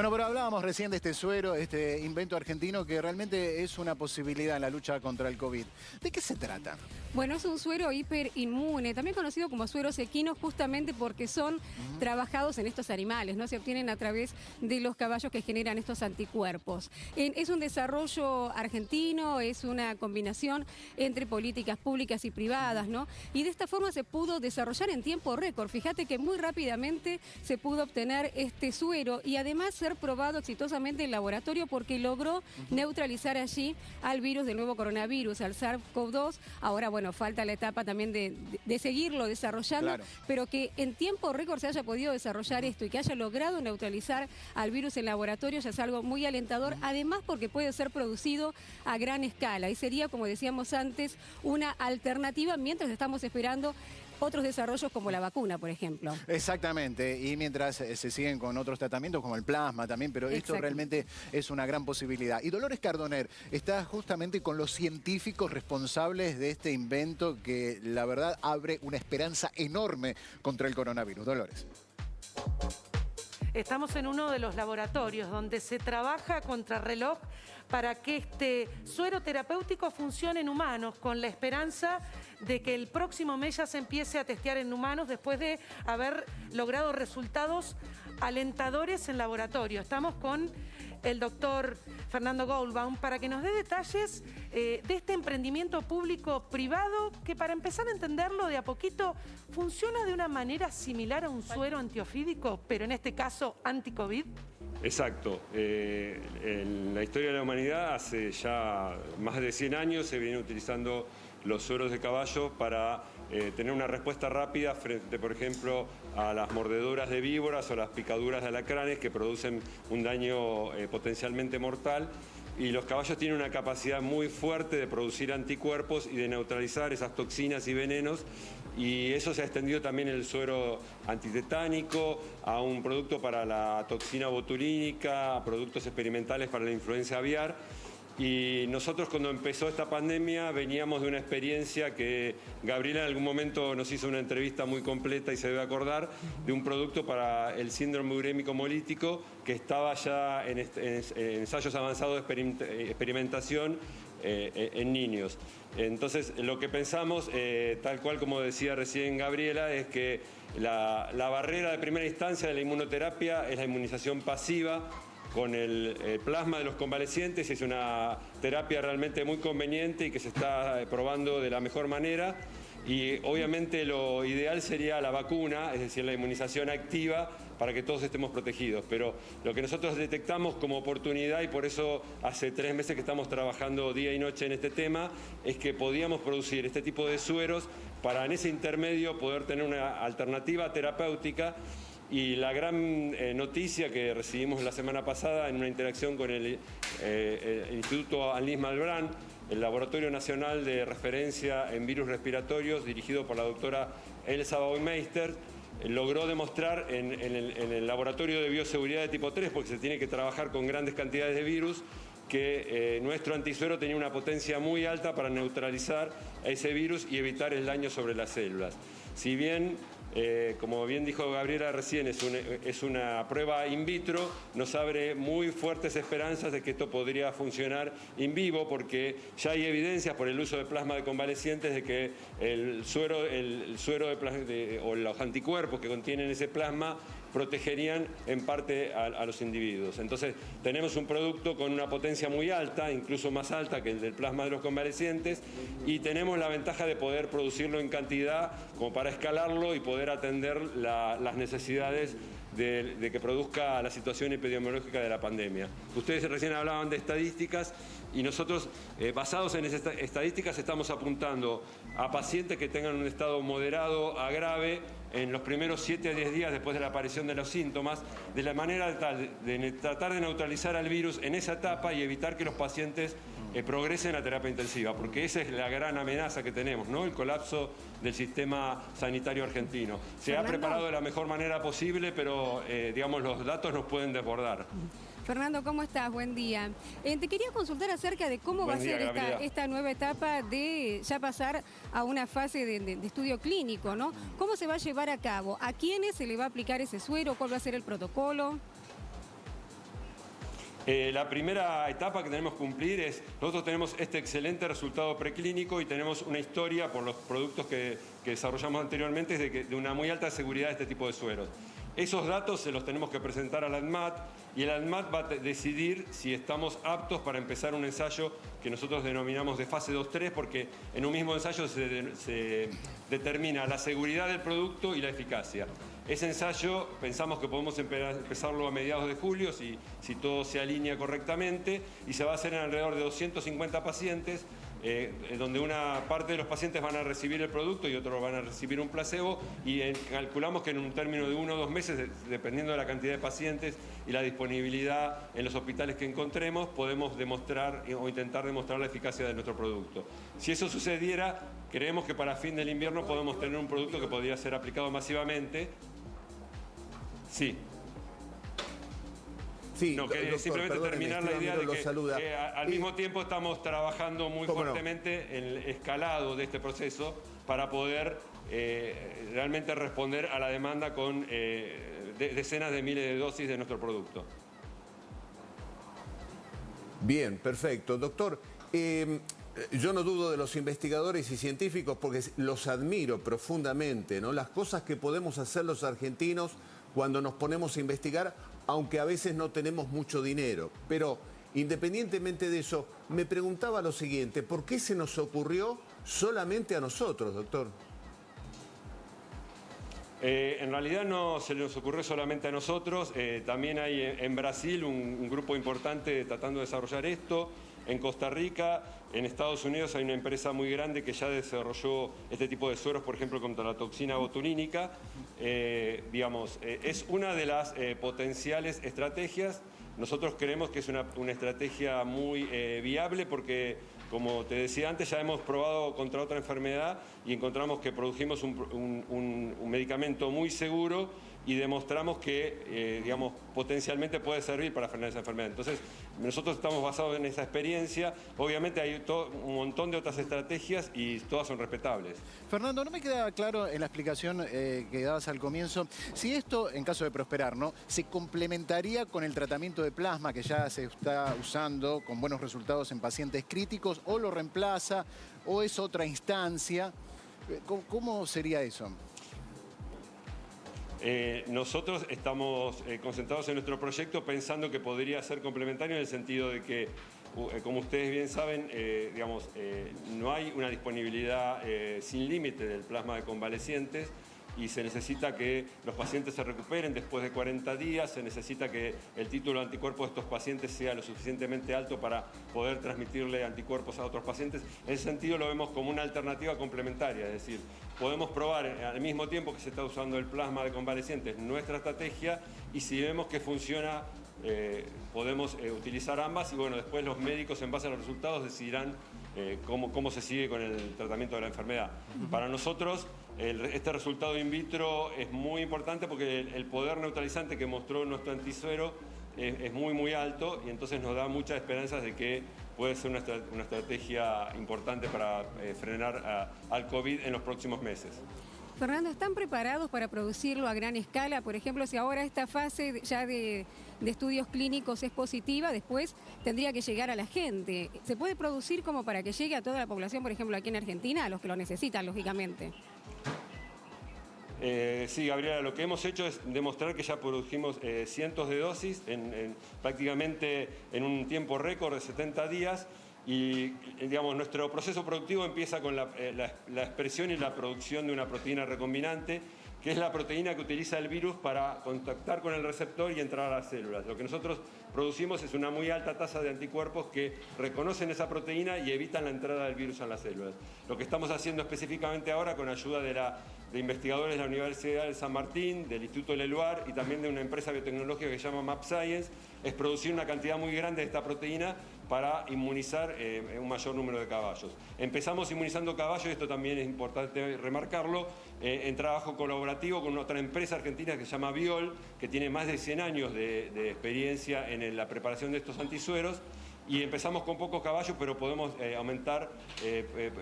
Bueno, pero hablábamos recién de este suero, este invento argentino que realmente es una posibilidad en la lucha contra el COVID. ¿De qué se trata? Bueno, es un suero hiperinmune, también conocido como sueros equinos, justamente porque son trabajados en estos animales, ¿no? Se obtienen a través de los caballos que generan estos anticuerpos. Es un desarrollo argentino, es una combinación entre políticas públicas y privadas, ¿no? Y de esta forma se pudo desarrollar en tiempo récord. Fíjate que muy rápidamente se pudo obtener este suero y además ser probado exitosamente en laboratorio porque logró neutralizar allí al virus del nuevo coronavirus, al SARS-CoV-2. Ahora, bueno, falta la etapa también de seguirlo desarrollando, claro, pero que en tiempo récord se haya podido desarrollar esto y que haya logrado neutralizar al virus en laboratorio ya es algo muy alentador, además porque puede ser producido a gran escala y sería, como decíamos antes, una alternativa mientras estamos esperando otros desarrollos como la vacuna, por ejemplo. Exactamente, y mientras se siguen con otros tratamientos como el plasma también, pero esto realmente es una gran posibilidad. Y Dolores Cardoner está justamente con los científicos responsables de este invento que la verdad abre una esperanza enorme contra el coronavirus. Dolores. Estamos en uno de los laboratorios donde se trabaja contrarreloj para que este suero terapéutico funcione en humanos, con la esperanza de que el próximo mes ya se empiece a testear en humanos después de haber logrado resultados alentadores en laboratorio. Estamos con el doctor Fernando Goldbaum para que nos dé detalles de este emprendimiento público-privado que, para empezar a entenderlo de a poquito, funciona de una manera similar a un suero antiofídico, pero en este caso anti-COVID. Exacto. En la historia de la humanidad, hace ya más de 100 años, se vienen utilizando los sueros de caballo para tener una respuesta rápida frente, por ejemplo, a las mordeduras de víboras o las picaduras de alacranes que producen un daño potencialmente mortal. Y los caballos tienen una capacidad muy fuerte de producir anticuerpos y de neutralizar esas toxinas y venenos. Y eso se ha extendido también el suero antitetánico, a un producto para la toxina botulínica, a productos experimentales para la influenza aviar. Y nosotros, cuando empezó esta pandemia, veníamos de una experiencia que Gabriela en algún momento nos hizo una entrevista muy completa y se debe acordar, de un producto para el síndrome urémico hemolítico que estaba ya en ensayos avanzados de experimentación en niños. Entonces, lo que pensamos, tal cual como decía recién Gabriela, es que la barrera de primera instancia de la inmunoterapia es la inmunización pasiva con el plasma de los convalecientes. Es una terapia realmente muy conveniente y que se está probando de la mejor manera. Y obviamente lo ideal sería la vacuna, es decir, la inmunización activa para que todos estemos protegidos. Pero lo que nosotros detectamos como oportunidad, y por eso hace 3 meses que estamos trabajando día y noche en este tema, es que podíamos producir este tipo de sueros para en ese intermedio poder tener una alternativa terapéutica. Y la gran noticia que recibimos la semana pasada en una interacción con el Instituto Alnis Malbrán, el Laboratorio Nacional de Referencia en Virus Respiratorios, dirigido por la doctora Elsa Baumeister, logró demostrar en el Laboratorio de Bioseguridad de tipo 3, porque se tiene que trabajar con grandes cantidades de virus, que nuestro antisuero tenía una potencia muy alta para neutralizar ese virus y evitar el daño sobre las células. Si bien, como bien dijo Gabriela recién, es una prueba in vitro, nos abre muy fuertes esperanzas de que esto podría funcionar in vivo, porque ya hay evidencias por el uso de plasma de convalecientes de que el suero o los anticuerpos que contienen ese plasma protegerían en parte a los individuos. Entonces, tenemos un producto con una potencia muy alta, incluso más alta que el del plasma de los convalecientes, y tenemos la ventaja de poder producirlo en cantidad como para escalarlo y poder atender las necesidades de que produzca la situación epidemiológica de la pandemia. Ustedes recién hablaban de estadísticas y nosotros, basados en esas estadísticas, estamos apuntando a pacientes que tengan un estado moderado a grave en los primeros 7 a 10 días después de la aparición de los síntomas, de la manera tal de tratar de neutralizar al virus en esa etapa y evitar que los pacientes progresen a terapia intensiva, porque esa es la gran amenaza que tenemos, ¿no? El colapso del sistema sanitario argentino. Se ha preparado de la mejor manera posible, pero digamos, los datos nos pueden desbordar. Fernando, ¿cómo estás? Buen día. Te quería consultar acerca de cómo va a ser esta nueva etapa de ya pasar a una fase de estudio clínico, ¿no? ¿Cómo se va a llevar a cabo? ¿A quiénes se le va a aplicar ese suero? ¿Cuál va a ser el protocolo? La primera etapa que tenemos que cumplir es, nosotros tenemos este excelente resultado preclínico y tenemos una historia por los productos que desarrollamos anteriormente de una muy alta seguridad de este tipo de sueros. Esos datos se los tenemos que presentar al ANMAT y el ANMAT va a decidir si estamos aptos para empezar un ensayo que nosotros denominamos de fase 2-3, porque en un mismo ensayo se determina la seguridad del producto y la eficacia. Ese ensayo pensamos que podemos empezarlo a mediados de julio si todo se alinea correctamente, y se va a hacer en alrededor de 250 pacientes, donde una parte de los pacientes van a recibir el producto y otros van a recibir un placebo, y calculamos que en un término de 1 o 2 meses, dependiendo de la cantidad de pacientes y la disponibilidad en los hospitales que encontremos, podemos demostrar o intentar demostrar la eficacia de nuestro producto. Si eso sucediera, creemos que para fin del invierno podemos tener un producto que podría ser aplicado masivamente. Sí. Sí, no, doctor, simplemente terminar la idea de que al mismo tiempo estamos trabajando muy fuertemente en el escalado de este proceso para poder realmente responder a la demanda con decenas de miles de dosis de nuestro producto. Bien, perfecto. Doctor, yo no dudo de los investigadores y científicos porque los admiro profundamente, ¿no? Las cosas que podemos hacer los argentinos cuando nos ponemos a investigar, aunque a veces no tenemos mucho dinero. Pero independientemente de eso, me preguntaba lo siguiente: ¿por qué se nos ocurrió solamente a nosotros, doctor? En realidad no se nos ocurrió solamente a nosotros, también hay en Brasil un grupo importante tratando de desarrollar esto. En Costa Rica, en Estados Unidos hay una empresa muy grande que ya desarrolló este tipo de sueros, por ejemplo, contra la toxina botulínica. Es una de las potenciales estrategias. Nosotros creemos que es una estrategia muy viable porque, como te decía antes, ya hemos probado contra otra enfermedad y encontramos que produjimos un medicamento muy seguro y demostramos que, potencialmente puede servir para frenar esa enfermedad. Entonces, nosotros estamos basados en esa experiencia. Obviamente hay un montón de otras estrategias y todas son respetables. Fernando, no me quedaba claro en la explicación que dabas al comienzo, si esto, en caso de prosperar, ¿no?, se complementaría con el tratamiento de plasma que ya se está usando con buenos resultados en pacientes críticos, o lo reemplaza, o es otra instancia. ¿Cómo sería eso? Nosotros estamos concentrados en nuestro proyecto pensando que podría ser complementario en el sentido de que, como ustedes bien saben, no hay una disponibilidad sin límite del plasma de convalecientes y se necesita que los pacientes se recuperen después de 40 días, se necesita que el título de anticuerpos de estos pacientes sea lo suficientemente alto para poder transmitirle anticuerpos a otros pacientes. En ese sentido lo vemos como una alternativa complementaria, es decir, podemos probar al mismo tiempo que se está usando el plasma de convalecientes nuestra estrategia, y si vemos que funciona, podemos utilizar ambas, y bueno, después los médicos en base a los resultados decidirán cómo se sigue con el tratamiento de la enfermedad. Para nosotros este resultado in vitro es muy importante porque el poder neutralizante que mostró nuestro antisuero es muy alto, y entonces nos da muchas esperanzas de que puede ser una estrategia importante para frenar al COVID en los próximos meses. Fernando, ¿están preparados para producirlo a gran escala? Por ejemplo, si ahora esta fase ya de estudios clínicos es positiva, después tendría que llegar a la gente. ¿Se puede producir como para que llegue a toda la población, por ejemplo, aquí en Argentina, a los que lo necesitan, lógicamente? Sí, Gabriela, lo que hemos hecho es demostrar que ya produjimos cientos de dosis prácticamente en un tiempo récord de 70 días. Y nuestro proceso productivo empieza con la expresión y la producción de una proteína recombinante, que es la proteína que utiliza el virus para contactar con el receptor y entrar a las células. Lo que nosotros producimos es una muy alta tasa de anticuerpos que reconocen esa proteína y evitan la entrada del virus a las células. Lo que estamos haciendo específicamente ahora, con ayuda de investigadores de la Universidad de San Martín, del Instituto Leluar y también de una empresa biotecnológica que se llama MapScience, es producir una cantidad muy grande de esta proteína para inmunizar un mayor número de caballos. Empezamos inmunizando caballos, y esto también es importante remarcarlo, en trabajo colaborativo con otra empresa argentina que se llama Biol, que tiene más de 100 años de experiencia en la preparación de estos antisueros, y empezamos con pocos caballos, pero podemos aumentar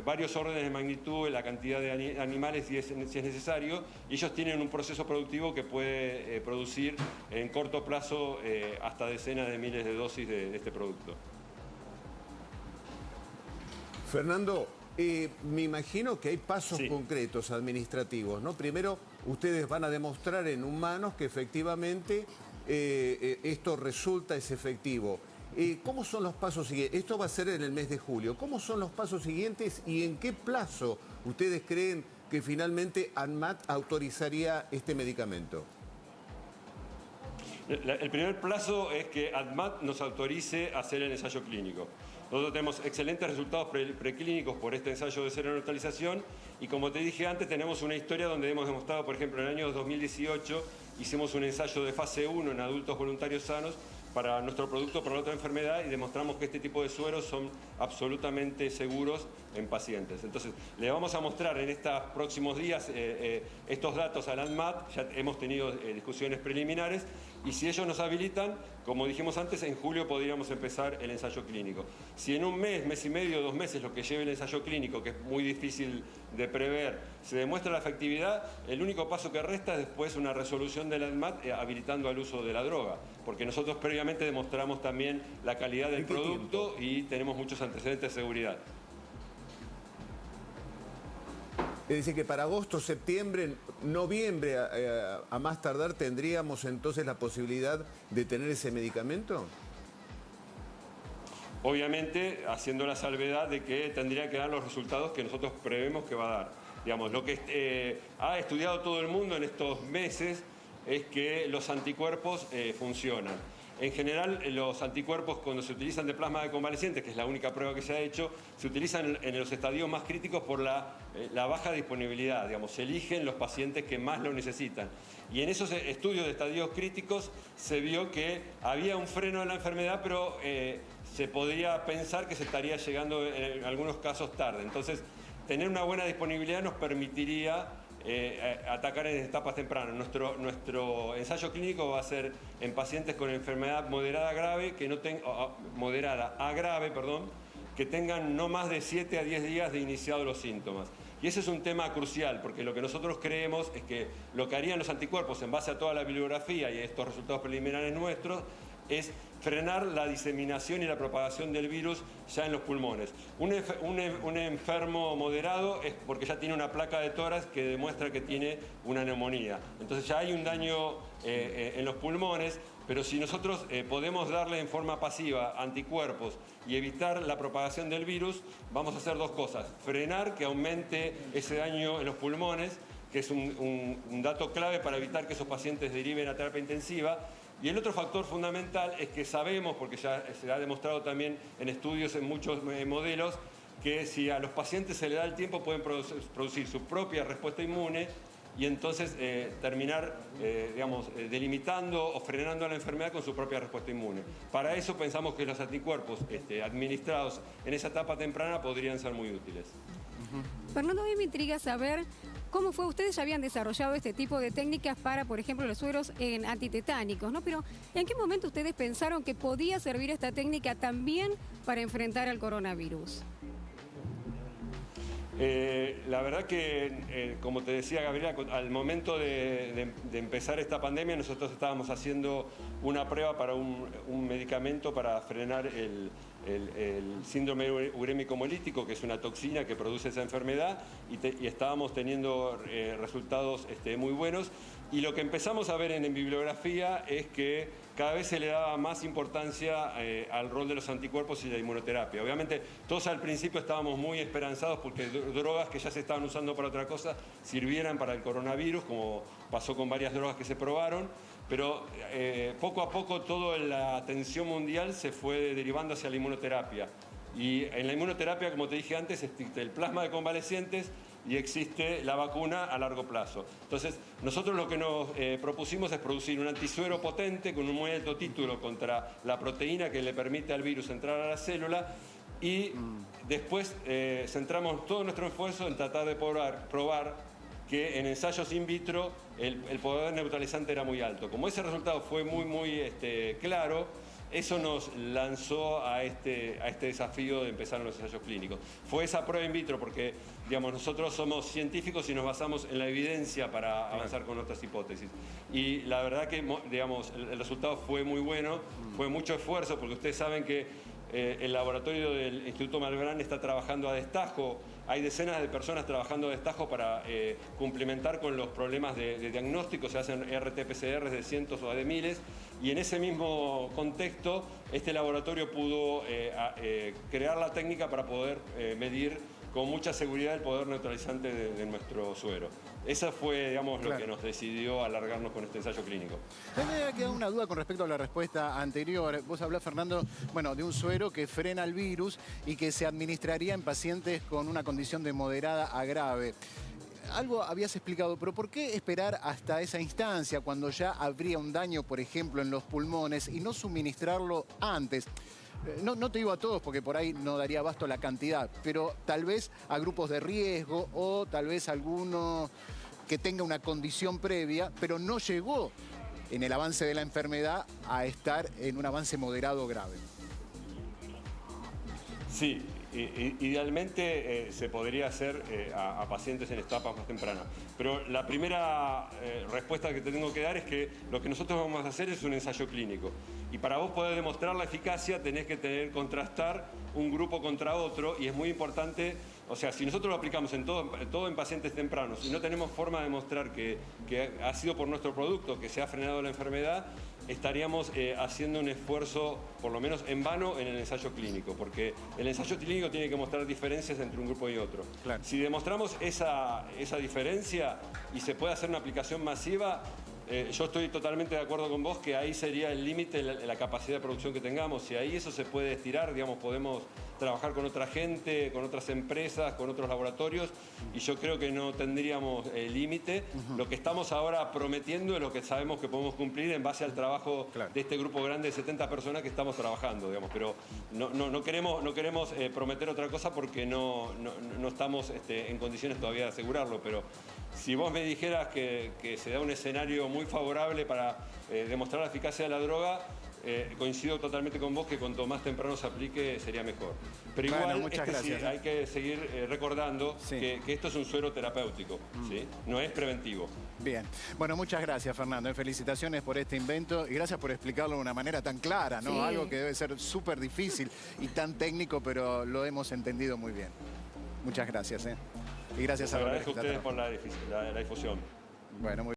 varios órdenes de magnitud en la cantidad de animales si es necesario, y ellos tienen un proceso productivo que puede producir en corto plazo hasta decenas de miles de dosis de este producto. Fernando, me imagino que hay pasos concretos administrativos, ¿no? Primero, ustedes van a demostrar en humanos que efectivamente esto resulta, es efectivo. ¿Cómo son los pasos siguientes? Esto va a ser en el mes de julio. ¿Cómo son los pasos siguientes y en qué plazo ustedes creen que finalmente ANMAT autorizaría este medicamento? El primer plazo es que ANMAT nos autorice a hacer el ensayo clínico. Nosotros tenemos excelentes resultados preclínicos por este ensayo de seroneutralización y, como te dije antes, tenemos una historia donde hemos demostrado, por ejemplo, en el año 2018 hicimos un ensayo de fase 1 en adultos voluntarios sanos para nuestro producto para la otra enfermedad y demostramos que este tipo de sueros son absolutamente seguros en pacientes. Entonces, le vamos a mostrar en estos próximos días estos datos al ANMAT. Ya hemos tenido discusiones preliminares y si ellos nos habilitan, como dijimos antes, en julio podríamos empezar el ensayo clínico. Si en un mes, mes y medio, 2 meses, lo que lleve el ensayo clínico, que es muy difícil de prever, se demuestra la efectividad, el único paso que resta es después una resolución del ANMAT habilitando al uso de la droga, porque nosotros previamente demostramos también la calidad del producto y tenemos muchos antecedentes de seguridad. Es decir, que para agosto, septiembre, noviembre, a más tardar, ¿tendríamos entonces la posibilidad de tener ese medicamento? Obviamente, haciendo la salvedad de que tendría que dar los resultados que nosotros prevemos que va a dar. Digamos, lo que ha estudiado todo el mundo en estos meses es que los anticuerpos funcionan. En general, los anticuerpos, cuando se utilizan de plasma de convalecientes, que es la única prueba que se ha hecho, se utilizan en los estadios más críticos por la baja disponibilidad. Digamos, se eligen los pacientes que más lo necesitan. Y en esos estudios de estadios críticos se vio que había un freno de la enfermedad, pero se podría pensar que se estaría llegando en algunos casos tarde. Entonces, tener una buena disponibilidad nos permitiría atacar en etapas tempranas. Nuestro ensayo clínico va a ser en pacientes con enfermedad moderada a grave, que tengan no más de 7 a 10 días de iniciados los síntomas. Y ese es un tema crucial, porque lo que nosotros creemos es que lo que harían los anticuerpos en base a toda la bibliografía y estos resultados preliminares nuestros es frenar la diseminación y la propagación del virus ya en los pulmones. Un enfermo moderado es porque ya tiene una placa de tórax que demuestra que tiene una neumonía. Entonces ya hay un daño en los pulmones, pero si nosotros podemos darle en forma pasiva anticuerpos y evitar la propagación del virus, vamos a hacer 2 cosas. Frenar que aumente ese daño en los pulmones, que es un dato clave para evitar que esos pacientes deriven a terapia intensiva. Y el otro factor fundamental es que sabemos, porque ya se ha demostrado también en estudios en muchos modelos, que si a los pacientes se les da el tiempo pueden producir su propia respuesta inmune y entonces terminar, delimitando o frenando la enfermedad con su propia respuesta inmune. Para eso pensamos que los anticuerpos administrados en esa etapa temprana podrían ser muy útiles. Fernando, a mí me intriga saber cómo fue. Ustedes ya habían desarrollado este tipo de técnicas para, por ejemplo, los sueros antitetánicos, ¿no? Pero ¿en qué momento ustedes pensaron que podía servir esta técnica también para enfrentar al coronavirus? La verdad que, como te decía Gabriela, al momento de empezar esta pandemia nosotros estábamos haciendo una prueba para un medicamento para frenar el síndrome urémico hemolítico, que es una toxina que produce esa enfermedad, y estábamos teniendo resultados muy buenos. Y lo que empezamos a ver en bibliografía es que cada vez se le daba más importancia al rol de los anticuerpos y la inmunoterapia. Obviamente, todos al principio estábamos muy esperanzados porque drogas que ya se estaban usando para otra cosa sirvieran para el coronavirus, como pasó con varias drogas que se probaron. Pero poco a poco toda la atención mundial se fue derivando hacia la inmunoterapia. Y en la inmunoterapia, como te dije antes, existe el plasma de convalecientes y existe la vacuna a largo plazo. Entonces, nosotros lo que nos propusimos es producir un antisuero potente con un muy alto título contra la proteína que le permite al virus entrar a la célula y después centramos todo nuestro esfuerzo en tratar de probar que en ensayos in vitro el poder neutralizante era muy alto. Como ese resultado fue muy claro, eso nos lanzó a este desafío de empezar los ensayos clínicos. Fue esa prueba in vitro porque, digamos, nosotros somos científicos y nos basamos en la evidencia para avanzar con otras hipótesis. Y la verdad que, digamos, el resultado fue muy bueno, fue mucho esfuerzo, porque ustedes saben que el laboratorio del Instituto Malbrán está trabajando a destajo. Hay decenas de personas trabajando a destajo para cumplimentar con los problemas de diagnóstico. Se hacen RT-PCR de cientos o de miles. Y en ese mismo contexto, este laboratorio pudo crear la técnica para poder medir con mucha seguridad el poder neutralizante de nuestro suero. Esa fue, digamos, lo que nos decidió alargarnos con este ensayo clínico. Me ha quedado una duda con respecto a la respuesta anterior. Vos hablás, Fernando, bueno, de un suero que frena el virus y que se administraría en pacientes con una condición de moderada a grave. Algo habías explicado, pero ¿por qué esperar hasta esa instancia cuando ya habría un daño, por ejemplo, en los pulmones y no suministrarlo antes? No te digo a todos porque por ahí no daría abasto la cantidad, pero tal vez a grupos de riesgo o tal vez alguno que tenga una condición previa, pero no llegó en el avance de la enfermedad a estar en un avance moderado o grave. Sí, idealmente se podría hacer a pacientes en etapas más tempranas. Pero la primera respuesta que te tengo que dar es que lo que nosotros vamos a hacer es un ensayo clínico. Y para vos poder demostrar la eficacia tenés que contrastar un grupo contra otro, y es muy importante, o sea, si nosotros lo aplicamos en todo en pacientes tempranos y no tenemos forma de demostrar que ha sido por nuestro producto que se ha frenado la enfermedad, estaríamos haciendo un esfuerzo, por lo menos en vano, en el ensayo clínico, porque el ensayo clínico tiene que mostrar diferencias entre un grupo y otro. Claro. Si demostramos esa diferencia y se puede hacer una aplicación masiva, yo estoy totalmente de acuerdo con vos que ahí sería el límite, la capacidad de producción que tengamos. Si ahí eso se puede estirar, digamos, podemos trabajar con otra gente, con otras empresas, con otros laboratorios, y yo creo que no tendríamos límite. Lo que estamos ahora prometiendo es lo que sabemos que podemos cumplir en base al trabajo de este grupo grande de 70 personas que estamos trabajando, digamos, pero no queremos prometer otra cosa porque no estamos en condiciones todavía de asegurarlo, pero si vos me dijeras que se da un escenario muy favorable para demostrar la eficacia de la droga, coincido totalmente con vos que cuanto más temprano se aplique sería mejor. Pero igual sí, hay que seguir recordando que esto es un suero terapéutico, ¿sí? No es preventivo. Bien. Bueno, muchas gracias, Fernando. Felicitaciones por este invento y gracias por explicarlo de una manera tan clara, ¿no? Sí. Algo que debe ser súper difícil y tan técnico, pero lo hemos entendido muy bien. Muchas gracias, Y gracias a ustedes por la difusión. Bueno, muy